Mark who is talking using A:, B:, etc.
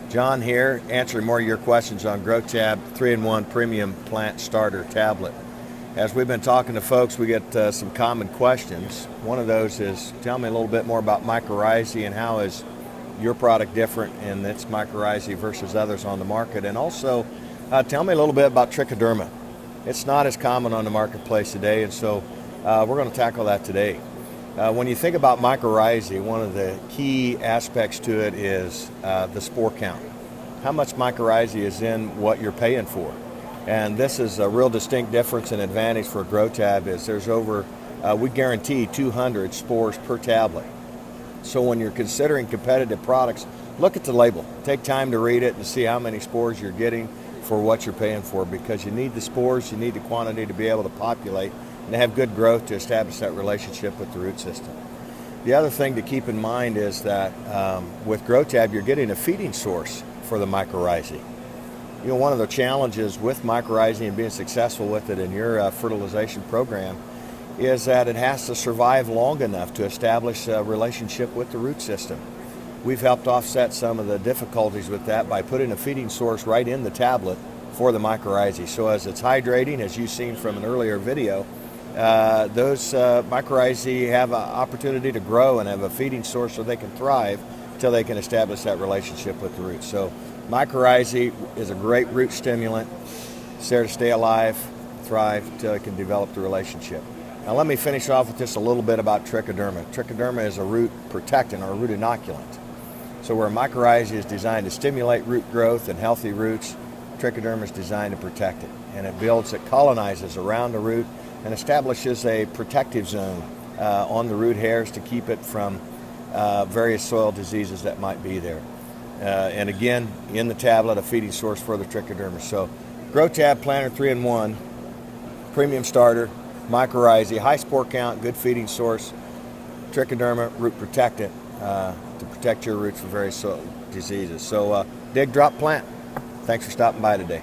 A: John here, answering more of your questions on Grotab 3-in-1 Premium Plant Starter Tablet. As we've been talking to folks, we get some common questions. One of those is, tell me a little bit more about mycorrhizae and how is your product different in its mycorrhizae versus others on the market, and also tell me a little bit about trichoderma. It's not as common on the marketplace today, and so we're going to tackle that today. When you think about mycorrhizae, one of the key aspects to it is the spore count. How much mycorrhizae is in what you're paying for? And this is a real distinct difference and advantage for Grotab is there's over, we guarantee 200 spores per tablet. So when you're considering competitive products, look at the label. Take time to read it and see how many spores you're getting for what you're paying for, because you need the spores, you need the quantity to be able to populate and have good growth to establish that relationship with the root system. The other thing to keep in mind is that with Grotab, you're getting a feeding source for the mycorrhizae. You know, one of the challenges with mycorrhizae and being successful with it in your fertilization program is that it has to survive long enough to establish a relationship with the root system. We've helped offset some of the difficulties with that by putting a feeding source right in the tablet for the mycorrhizae. So as it's hydrating, as you've seen from an earlier video, those mycorrhizae have an opportunity to grow and have a feeding source so they can thrive until they can establish that relationship with the roots. So mycorrhizae is a great root stimulant. It's there to stay alive, thrive, until it can develop the relationship. Now let me finish off with just a little bit about trichoderma. Trichoderma is a root protectant or a root inoculant. So where mycorrhizae is designed to stimulate root growth and healthy roots, trichoderma is designed to protect it. And it colonizes around the root and establishes a protective zone on the root hairs to keep it from various soil diseases that might be there. And again, in the tablet, a feeding source for the trichoderma. So Grotab Planter 3-in-1, premium starter, mycorrhizae, high spore count, good feeding source, trichoderma, root protectant to protect your roots from various soil diseases. So dig, drop, plant. Thanks for stopping by today.